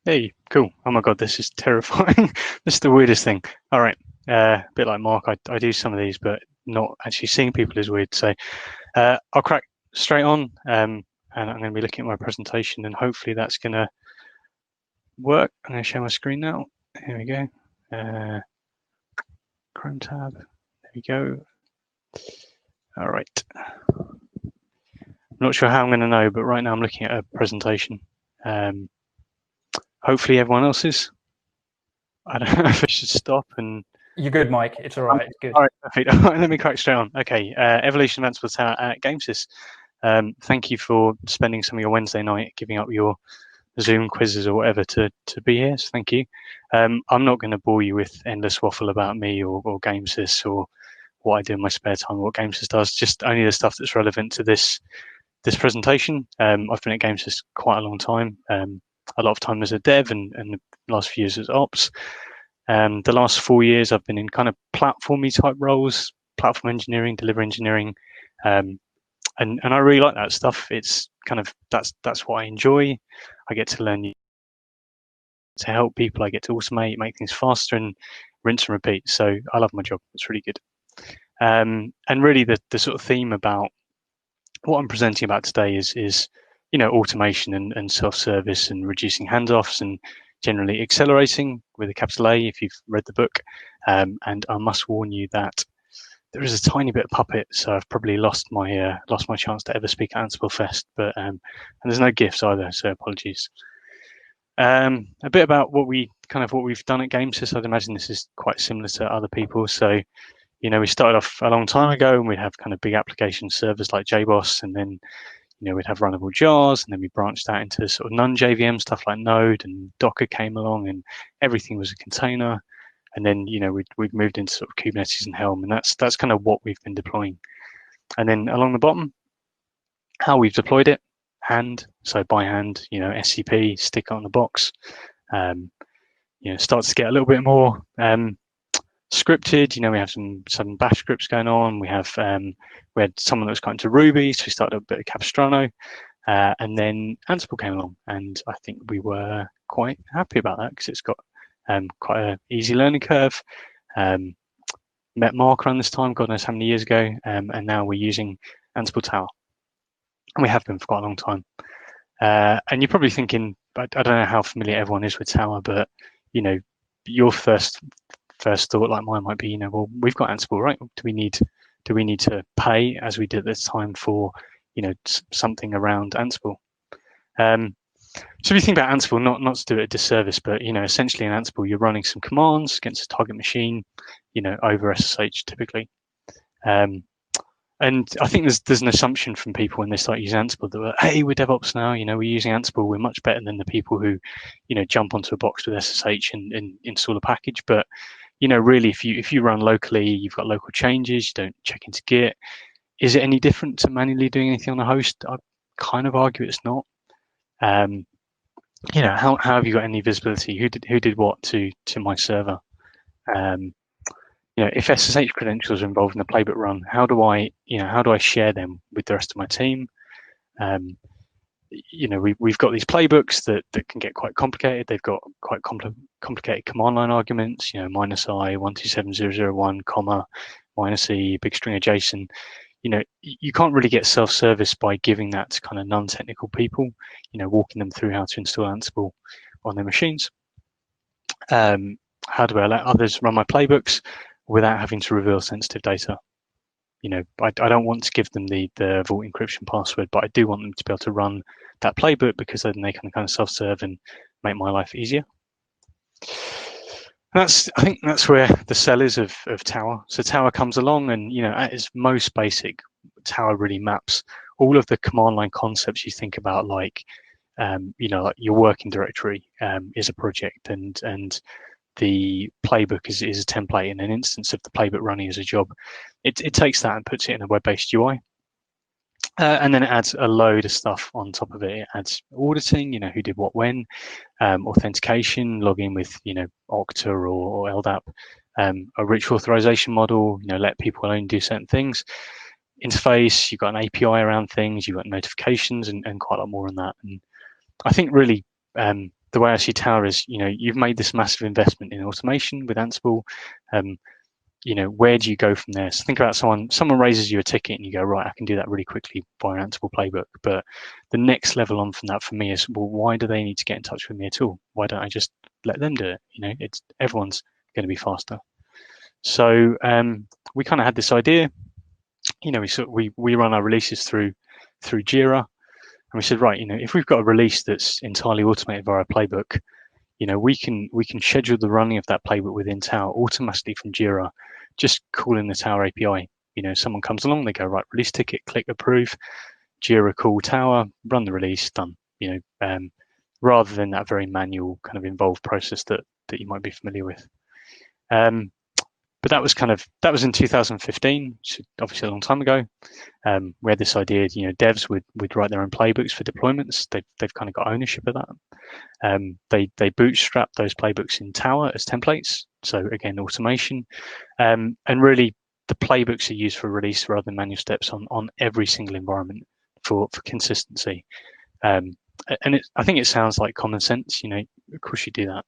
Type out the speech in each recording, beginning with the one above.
Hey, cool. Oh my God, this is terrifying. This is the weirdest thing. All right. A bit like Mark, I do some of these, but not actually seeing people is weird. So I'll crack straight on, and I'm going to be looking at my presentation, and hopefully that's going to work. I'm going to share my screen now. Here we go. Chrome tab. There we go. All right. I'm not sure how I'm going to know, but right now I'm looking at a presentation. Hopefully everyone else is. I don't know if I should stop and. You're good, Mike. It's all right. It's good. All right, perfect. All right, let me crack straight on. Okay, Evolution of Ansible Tower at Gamesys. Thank you for spending some of your Wednesday night giving up your Zoom quizzes or whatever to be here. So thank you. I'm not going to bore you with endless waffle about me or Gamesys or what I do in my spare time, or what Gamesys does. Just only the stuff that's relevant to this presentation. I've been at Gamesys quite a long time. A lot of time as a dev and the last few years as ops. The last 4 years I've been in kind of platformy type roles, platform engineering, delivery engineering, and I really like that stuff. It's kind of that's what I enjoy. I get to learn to help people. I get to automate, make things faster, and rinse and repeat. So I love my job. It's really good. And really, the sort of theme about what I'm presenting about today is automation and self-service and reducing handoffs and generally accelerating with a capital A if you've read the book. And I must warn you that there is a tiny bit of puppet, so I've probably lost my chance to ever speak at Ansible Fest. But and there's no gifts either, so apologies. A bit about what we've done at Gamesys. I'd imagine this is quite similar to other people. So, we started off a long time ago, and we'd have kind of big application servers like JBoss, and then we'd have runnable jars, and then we branched out into sort of non-JVM stuff like Node, and Docker came along, and everything was a container. And then we've moved into sort of Kubernetes and Helm, and that's kind of what we've been deploying. And then along the bottom, how we've deployed it, so by hand, SCP, stick it on the box. Starts to get a little bit more scripted. We have some bash scripts going on. We had someone that was going to Ruby, so we started a bit of Capistrano, and then Ansible came along, and I think we were quite happy about that because it's got quite an easy learning curve. Met Mark around this time, God knows how many years ago, and now we're using Ansible Tower, and we have been for quite a long time. And you're probably thinking, I don't know how familiar everyone is with Tower, but your first thought, like mine, might be, well, we've got Ansible, right? Do we need to pay, as we did at this time, for something around Ansible? So if you think about Ansible, not to do it a disservice, but essentially in Ansible you're running some commands against a target machine, over SSH typically. And I think there's an assumption from people when they start using Ansible that, hey, we're DevOps now, we're using Ansible, we're much better than the people who, jump onto a box with SSH and install a package. But really, if you run locally, you've got local changes, you don't check into Git. Is it any different to manually doing anything on a host? I kind of argue it's not. How have you got any visibility? Who did what to my server? If SSH credentials are involved in the playbook run, how do I share them with the rest of my team? We've got these playbooks that can get quite complicated. They've got quite complicated command line arguments. -i 127001, comma, -e, big string of JSON. You can't really get self-service by giving that to kind of non-technical people, walking them through how to install Ansible on their machines. How do I let others run my playbooks without having to reveal sensitive data? I don't want to give them the vault encryption password, but I do want them to be able to run that playbook because then they can kind of self-serve and make my life easier. I think that's where the sell is of Tower. So Tower comes along, and at its most basic, Tower really maps all of the command line concepts you think about, like like your working directory is a project, and the playbook is a template and an instance of the playbook running as a job. It takes that and puts it in a web-based UI. And then it adds a load of stuff on top of it. It adds auditing, who did what when, authentication, login with, Okta or LDAP, a rich authorization model, let people only do certain things. Interface, you've got an API around things, you've got notifications and quite a lot more on that. And I think really the way I see Tower is, you've made this massive investment in automation with Ansible. Where do you go from there? So think about someone raises you a ticket and you go, right, I can do that really quickly via Ansible playbook. But the next level on from that for me is, well, why do they need to get in touch with me at all? Why don't I just let them do it? It's everyone's going to be faster. So we kind of had this idea. We run our releases through Jira, and we said, right, if we've got a release that's entirely automated via a playbook, we can schedule the running of that playbook within Tower automatically from Jira, just calling the Tower API. Someone comes along, they go, right, release ticket, click approve, Jira call Tower, run the release, done. Rather than that very manual kind of involved process that you might be familiar with. But that was in 2015, so obviously a long time ago. We had this idea, devs would write their own playbooks for deployments. They've kind of got ownership of that. They bootstrap those playbooks in Tower as templates. So again, automation, and really the playbooks are used for release rather than manual steps on every single environment for consistency. And I think it sounds like common sense. Of course you do that,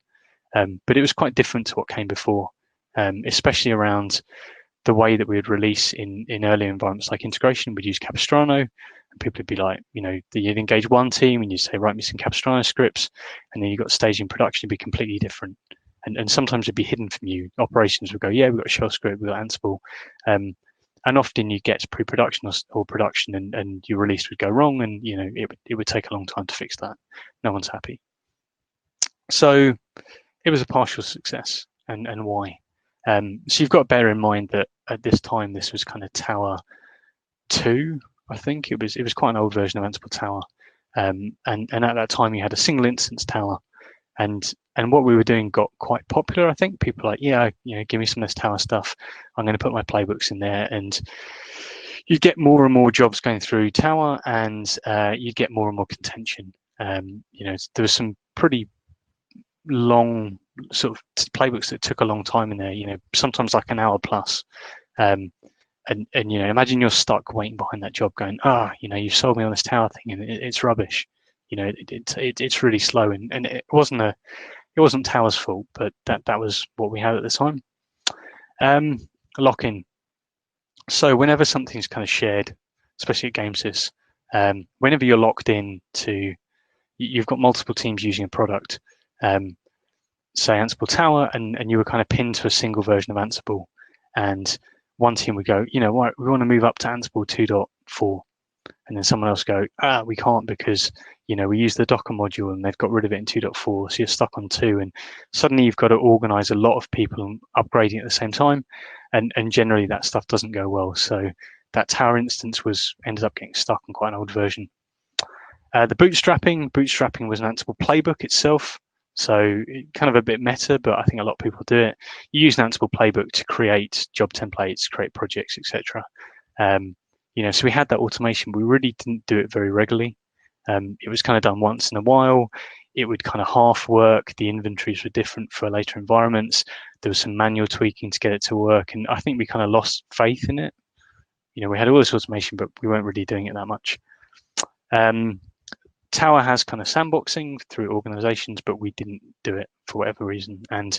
but it was quite different to what came before. Especially around the way that we would release in earlier environments like integration. We'd use Capistrano, and people would be like, you'd engage one team and you'd say, write me some Capistrano scripts, and then you got staging production to be completely different. And sometimes it'd be hidden from you. Operations would go, yeah, we've got a shell script, we've got Ansible. And often you get to pre-production or production and your release would go wrong, and it would take a long time to fix that. No one's happy. So it was a partial success. And why? So you've got to bear in mind that at this time, this was kind of Tower 2, I think. It was quite an old version of Ansible Tower. And at that time, you had a single instance Tower. And what we were doing got quite popular, I think. People were like, yeah, give me some of this Tower stuff. I'm going to put my playbooks in there. And you get more and more jobs going through Tower, and you get more and more contention. There was some pretty long sort of playbooks that took a long time in there, sometimes like an hour plus. And imagine you're stuck waiting behind that job going, you've sold me on this Tower thing and it's rubbish. It's really slow, and it wasn't Tower's fault, but that was what we had at the time. Lock-in. So whenever something's kind of shared, especially at Gamesys, whenever you're locked in to, you've got multiple teams using a product, say Ansible Tower, and you were kind of pinned to a single version of Ansible, and one team would go, we want to move up to Ansible 2.4, and then someone else go, we can't because we use the Docker module and they've got rid of it in 2.4, so you're stuck on 2, and suddenly you've got to organize a lot of people upgrading at the same time, and generally that stuff doesn't go well. So that Tower instance ended up getting stuck on quite an old version. The bootstrapping was an Ansible playbook itself. So kind of a bit meta, but I think a lot of people do it. You use an Ansible playbook to create job templates, create projects, etc. So we had that automation. We really didn't do it very regularly. It was kind of done once in a while. It would kind of half work. The inventories were different for later environments. There was some manual tweaking to get it to work. And I think we kind of lost faith in it. We had all this automation, but we weren't really doing it that much. Tower has kind of sandboxing through organizations, but we didn't do it for whatever reason. And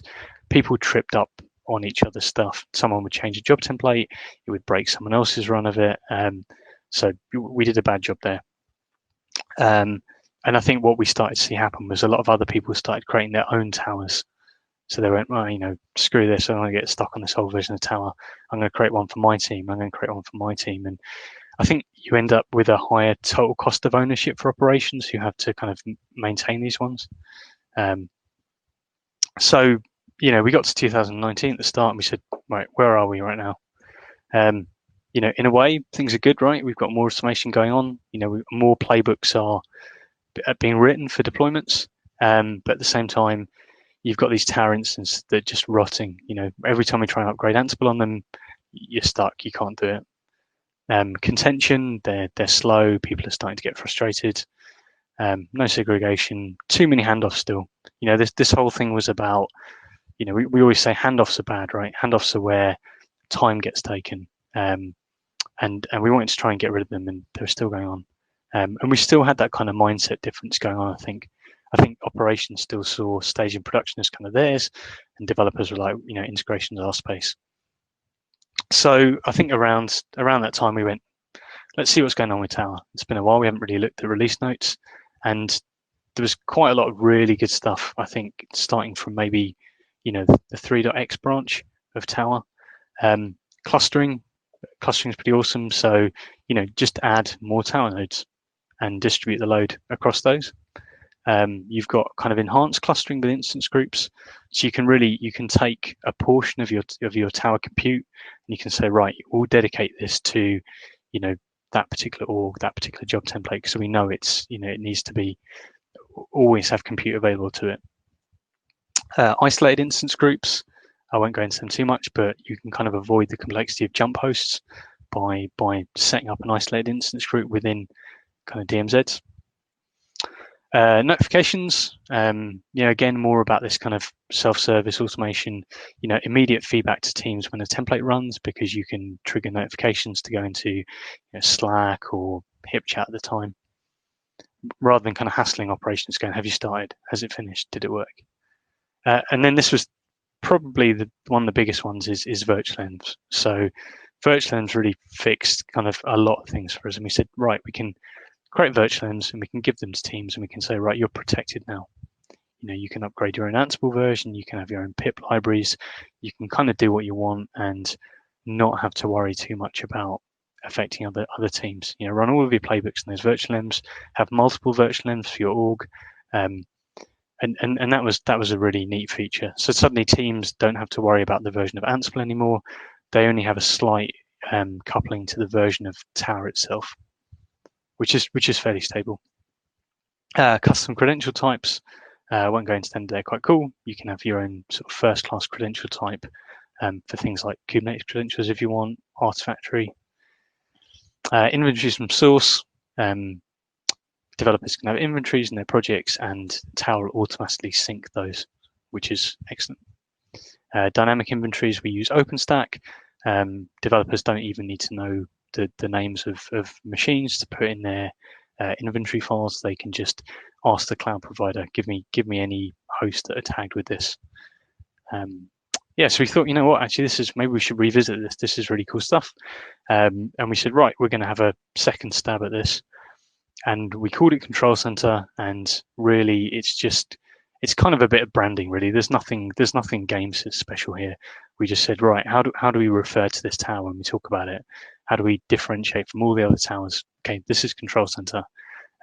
people tripped up on each other's stuff. Someone would change a job template, it would break someone else's run of it. So we did a bad job there. And I think what we started to see happen was a lot of other people started creating their own towers. So they went, well, screw this, I'm going to get stuck on this whole version of Tower. I'm going to create one for my team. I'm going to create one for my team. And I think you end up with a higher total cost of ownership for operations who have to kind of maintain these ones. So, we got to 2019 at the start and we said, right, where are we right now? In a way, things are good, right? We've got more automation going on. More playbooks are being written for deployments. But at the same time, you've got these Tower instances that are just rotting. Every time we try and upgrade Ansible on them, you're stuck. You can't do it. Contention, they're slow. People are starting to get frustrated. No segregation. Too many handoffs still. This whole thing was about. We always say handoffs are bad, right? Handoffs are where time gets taken, and we wanted to try and get rid of them, and they were still going on. And we still had that kind of mindset difference going on. I think I think operations still saw staging production as kind of theirs, and developers were like, integration is our space. So I think around that time we went, let's see what's going on with Tower. It's been a while. We haven't really looked at release notes, and there was quite a lot of really good stuff. I think starting from maybe, the 3.x branch of Tower. Clustering is pretty awesome. So, just add more Tower nodes and distribute the load across those. You've got kind of enhanced clustering with instance groups, so you can take a portion of your Tower compute and you can say, right, we'll dedicate this to, that particular org, that particular job template, so we know it needs to be always have compute available to it. Isolated instance groups, I won't go into them too much, but you can kind of avoid the complexity of jump hosts by setting up an isolated instance group within kind of DMZs. Notifications, again, more about this kind of self-service automation, immediate feedback to teams when a template runs, because you can trigger notifications to go into Slack or HipChat at the time, rather than kind of hassling operations going, have you started? Has it finished? Did it work? And then this was probably one of the biggest ones is virtualenv. So virtualenv really fixed kind of a lot of things for us. And we said, right, we can create virtualenvs and we can give them to teams and we can say, right, you're protected now. You can upgrade your own Ansible version, you can have your own pip libraries, you can kind of do what you want and not have to worry too much about affecting other teams. Run all of your playbooks in those virtualenvs, have multiple virtualenvs for your org. And that was a really neat feature. So suddenly teams don't have to worry about the version of Ansible anymore. They only have a slight coupling to the version of Tower itself, which is fairly stable. Custom credential types, I won't go into them. They're quite cool. You can have your own sort of first-class credential type for things like Kubernetes credentials if you want, Artifactory. Inventories from source. Developers can have inventories in their projects and Tower will automatically sync those, which is excellent. Dynamic inventories, we use OpenStack. Developers don't even need to know the names of machines to put in their inventory files. They can just ask the cloud provider, give me any hosts that are tagged with this. So we thought, what, actually maybe we should revisit this. This is really cool stuff. And we said, right, we're going to have a second stab at this. And we called it Control Center, and really it's kind of a bit of branding, really. There's nothing Gamesys special here. We just said, right, how do we refer to this tower when we talk about it? How do we differentiate from all the other towers? Okay, this is Control Center.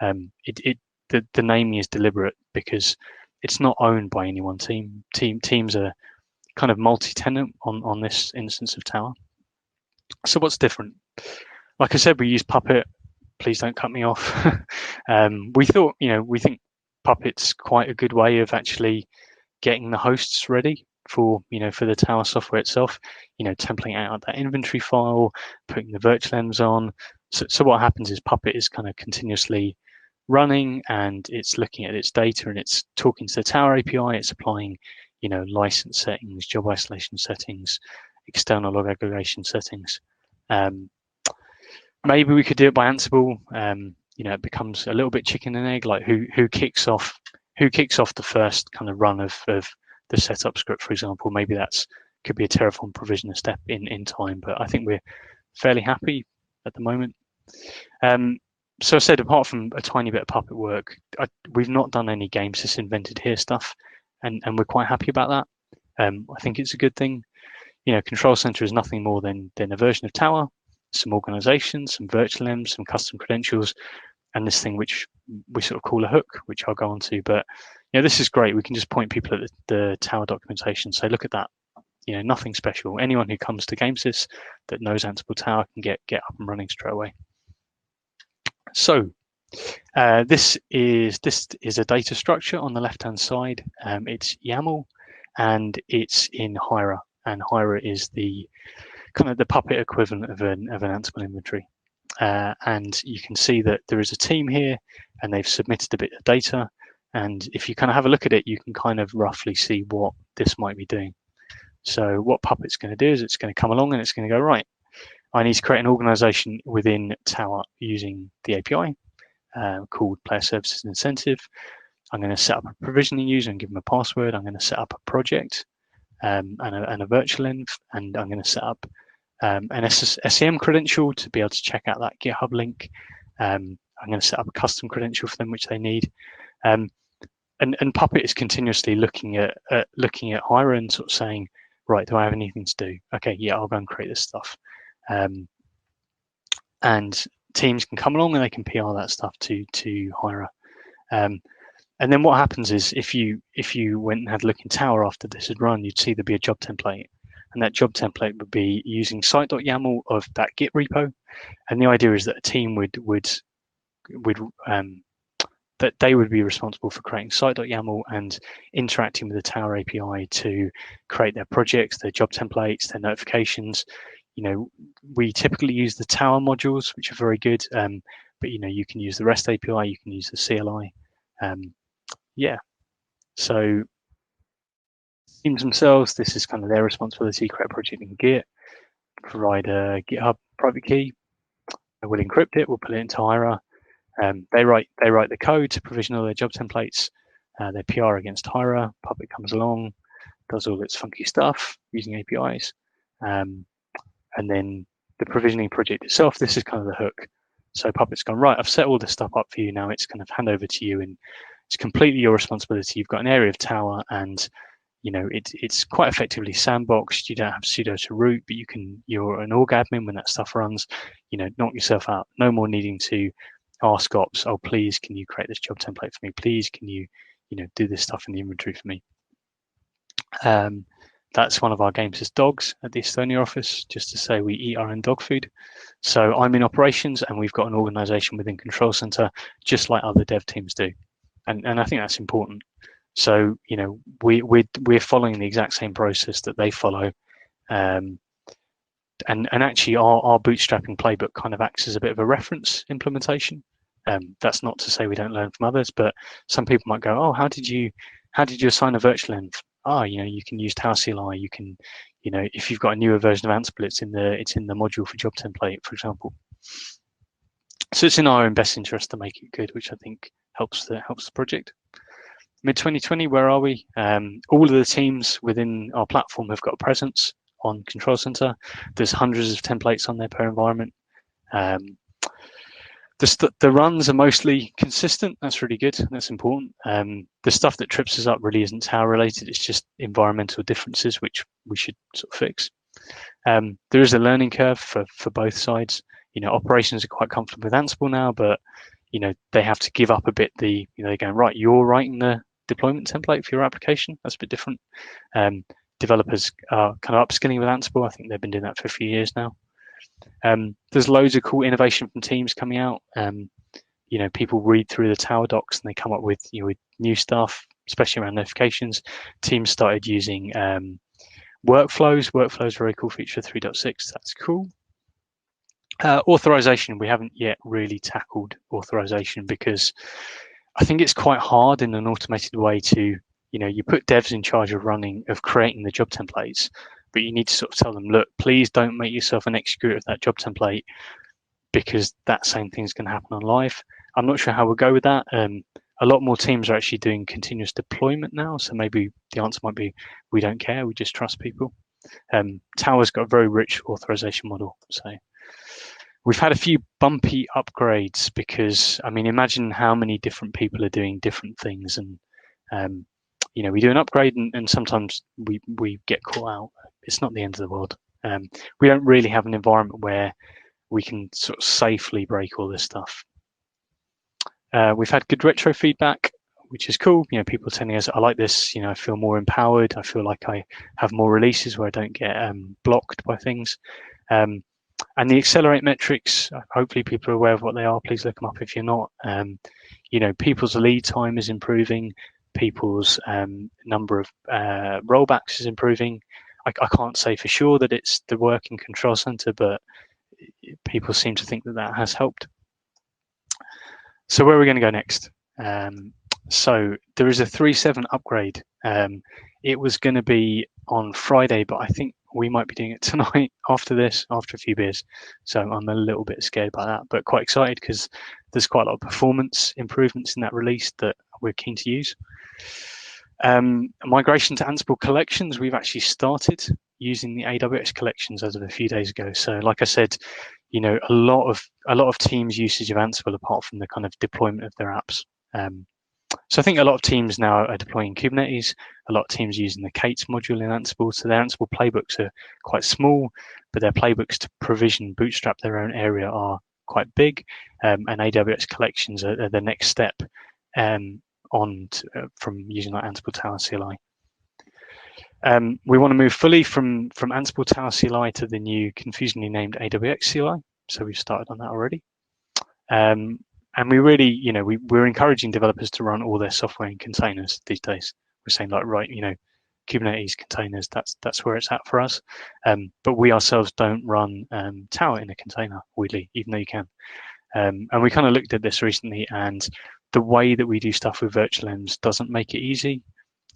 The naming is deliberate because it's not owned by any one team. Teams are kind of multi-tenant on this instance of Tower. So what's different? Like I said, we use Puppet. Please don't cut me off. We think Puppet's quite a good way of actually getting the hosts ready for the Tower software itself. Templating out that inventory file, putting the virtualenvs on. So what happens is Puppet is kind of continuously running and it's looking at its data and it's talking to the Tower API. It's applying license settings, job isolation settings, external log aggregation settings. Maybe we could do it by Ansible. It becomes a little bit chicken and egg, like who kicks off the first kind of run of the setup script, for example. Maybe could be a Terraform provisioner step in time, but I think we're fairly happy at the moment. So I said, apart from a tiny bit of Puppet work, we've not done any Gamesys invented here stuff, and we're quite happy about that. I think it's a good thing. Control Center is nothing more than a version of Tower, some organization, some virtualenvs, some custom credentials, and this thing which we sort of call a hook, which I'll go on to. But this is great. We can just point people at the Tower documentation, say, look at that. Nothing special. Anyone who comes to Gamesys that knows Ansible Tower can get up and running straight away. So this is a data structure on the left-hand side. It's YAML, and it's in Hira, and Hira is the kind of the Puppet equivalent of an Ansible inventory. And you can see that there is a team here, and they've submitted a bit of data. And if you kind of have a look at it, you can kind of roughly see what this might be doing. So what Puppet's going to do is it's going to come along and it's going to go, right, I need to create an organization within Tower using the API called Player Services Incentive. I'm going to set up a provisioning user and give them a password. I'm going to set up a project and a virtual env, and I'm going to set up an SEM credential to be able to check out that GitHub link. I'm going to set up a custom credential for them, which they need. And Puppet is continuously looking at Hira and sort of saying, right, do I have anything to do? Okay, yeah, I'll go and create this stuff. And teams can come along and they can PR that stuff to Hira. And then what happens is if you went and had a look in Tower after this had run, you'd see there'd be a job template. And that job template would be using site.yaml of that Git repo. And the idea is that a team would that they would be responsible for creating site.yaml and interacting with the Tower API to create their projects, their job templates, their notifications. We typically use the Tower modules, which are very good. But you can use the REST API, you can use the CLI. So teams themselves, this is kind of their responsibility: create a project in Git, provide a GitHub private key. We'll encrypt it. We'll put it into Hira. They write the code to provision all their job templates. They PR against Hira. Puppet comes along, does all its funky stuff using APIs, and then the provisioning project itself. This is kind of the hook. So Puppet's gone, right, I've set all this stuff up for you. Now it's kind of hand over to you, and it's completely your responsibility. You've got an area of Tower, and it's quite effectively sandboxed. You don't have sudo to root, but you're an org admin when that stuff runs. Knock yourself out. No more needing to ask ops, oh, please, can you create this job template for me? Please, can you do this stuff in the inventory for me? That's one of our Gamesys dogs at the Estonia office, just to say we eat our own dog food. So I'm in operations, and we've got an organization within Control Center, just like other dev teams do. And I think that's important. So, we're following the exact same process that they follow. And actually our bootstrapping playbook kind of acts as a bit of a reference implementation. That's not to say we don't learn from others, but some people might go, oh, how did you assign a virtual env? You can use Tower CLI. You can, if you've got a newer version of Ansible, it's in the module for job template, for example. So it's in our own best interest to make it good, which I think helps the project. Mid 2020, where are we? All of the teams within our platform have got a presence on Control Center. There's hundreds of templates on there per environment. The runs are mostly consistent. That's really good. That's important. The stuff that trips us up really isn't Tower related. It's just environmental differences, which we should sort of fix. There is a learning curve for both sides. Operations are quite comfortable with Ansible now, but they have to give up a bit. They're going, right, you're writing the deployment template for your application. That's a bit different. Developers are kind of upskilling with Ansible. I think they've been doing that for a few years now. There's loads of cool innovation from teams coming out. People read through the Tower docs and they come up with with new stuff, especially around notifications. Teams started using workflows. Workflows, very cool feature 3.6. That's cool. Authorization, we haven't yet really tackled authorization because I think it's quite hard in an automated way to, you put devs in charge of creating the job templates, but you need to sort of tell them, look, please don't make yourself an executor of that job template because that same thing is going to happen on live. I'm not sure how we'll go with that. A lot more teams are actually doing continuous deployment now, so maybe the answer might be we don't care, we just trust people. Tower's got a very rich authorization model, so we've had a few bumpy upgrades because, imagine how many different people are doing different things, and we do an upgrade and sometimes we get caught out. It's not the end of the world. We don't really have an environment where we can sort of safely break all this stuff. We've had good retro feedback, which is cool. People telling us, I like this. I feel more empowered. I feel like I have more releases where I don't get blocked by things. And the accelerate metrics, hopefully people are aware of what they are. Please look them up if you're not. People's lead time is improving. People's number of rollbacks is improving. I can't say for sure that it's the working Control Center, but people seem to think that has helped. So where are we going to go next? So there is a 3.7 upgrade. It was going to be on Friday, but I think we might be doing it tonight after a few beers. So I'm a little bit scared by that, but quite excited because there's quite a lot of performance improvements in that release that we're keen to use. Migration to Ansible collections, we've actually started using the AWS collections as of a few days ago. So like I said, you know, a lot of teams' usage of Ansible apart from the kind of deployment of their apps. So I think a lot of teams now are deploying Kubernetes, a lot of teams using the K8s module in Ansible. So their Ansible playbooks are quite small, but their playbooks to provision, bootstrap their own area are quite big. And AWS collections are the next step from using like Ansible Tower CLI. We want to move fully from Ansible Tower CLI to the new confusingly named AWX CLI. So we've started on that already. And we really, you know, we're encouraging developers to run all their software in containers these days. We're saying like, right, you know, Kubernetes containers, that's where it's at for us. But we ourselves don't run Tower in a container, weirdly, even though you can. And we kind of looked at this recently, and the way that we do stuff with virtual-envs doesn't make it easy.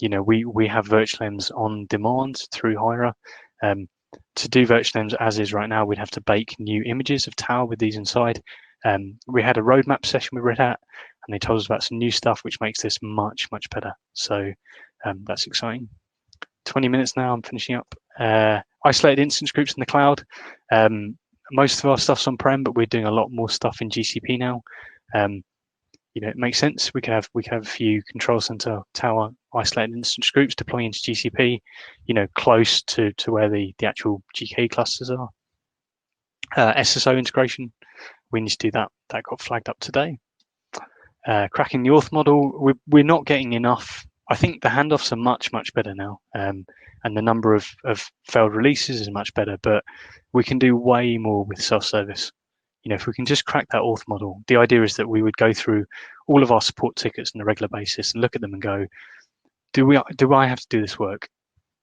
You know, we have virtual-envs on demand through Hira. To do virtual-envs as is right now, we'd have to bake new images of Tower with these inside. We had a roadmap session with Red Hat, and they told us about some new stuff which makes this much better. So that's exciting. 20 minutes now, I'm finishing up. Isolated instance groups in the cloud. Most of our stuff's on-prem, but we're doing a lot more stuff in GCP now. You know, it makes sense. We can have a few control center Tower isolated instance groups deploying into GCP, you know, close to where the actual GK clusters are. SSO integration, we need to do that. That got flagged up today. Cracking the auth model, we're not getting enough. I think the handoffs are much better now, and the number of failed releases is much better. But we can do way more with self-service. You know, if we can just crack that auth model, the idea is that we would go through all of our support tickets on a regular basis and look at them and go, do I have to do this work?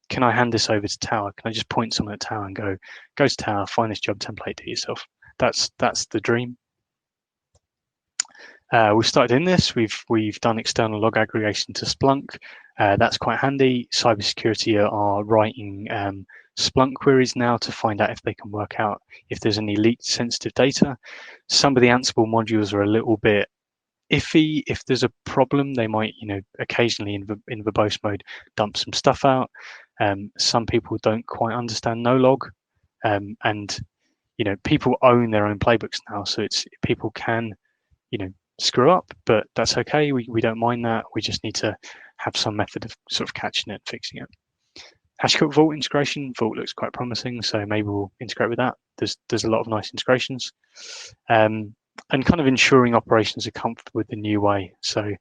Can I hand this over to Tower? Can I just point someone at Tower and go to Tower, find this job template, do it yourself? That's the dream. We've started in this. We've done external log aggregation to Splunk. That's quite handy. Cybersecurity are writing Splunk queries now to find out if they can work out if there's any leaked sensitive data. Some of the Ansible modules are a little bit iffy. If there's a problem, they might, you know, occasionally in verbose mode dump some stuff out. Some people don't quite understand no-log, and you know, people own their own playbooks now, so people can, you know, screw up, but that's okay. We don't mind that. We just need to have some method of sort of catching it, fixing it. HashiCorp Vault integration. Vault looks quite promising, so maybe we'll integrate with that. There's a lot of nice integrations, and kind of ensuring operations are comfortable with the new way. So, you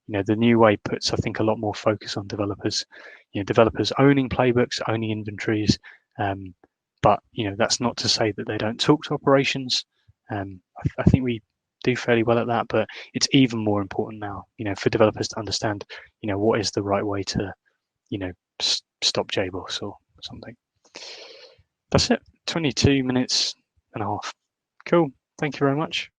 know, the new way puts, I think, a lot more focus on developers. You know, developers owning playbooks, owning inventories, but you know, that's not to say that they don't talk to operations. I think we do fairly well at that, but it's even more important now, you know, for developers to understand, you know, what is the right way to, you know, stop JBoss or something. That's it. 22 minutes and a half. Cool. Thank you very much.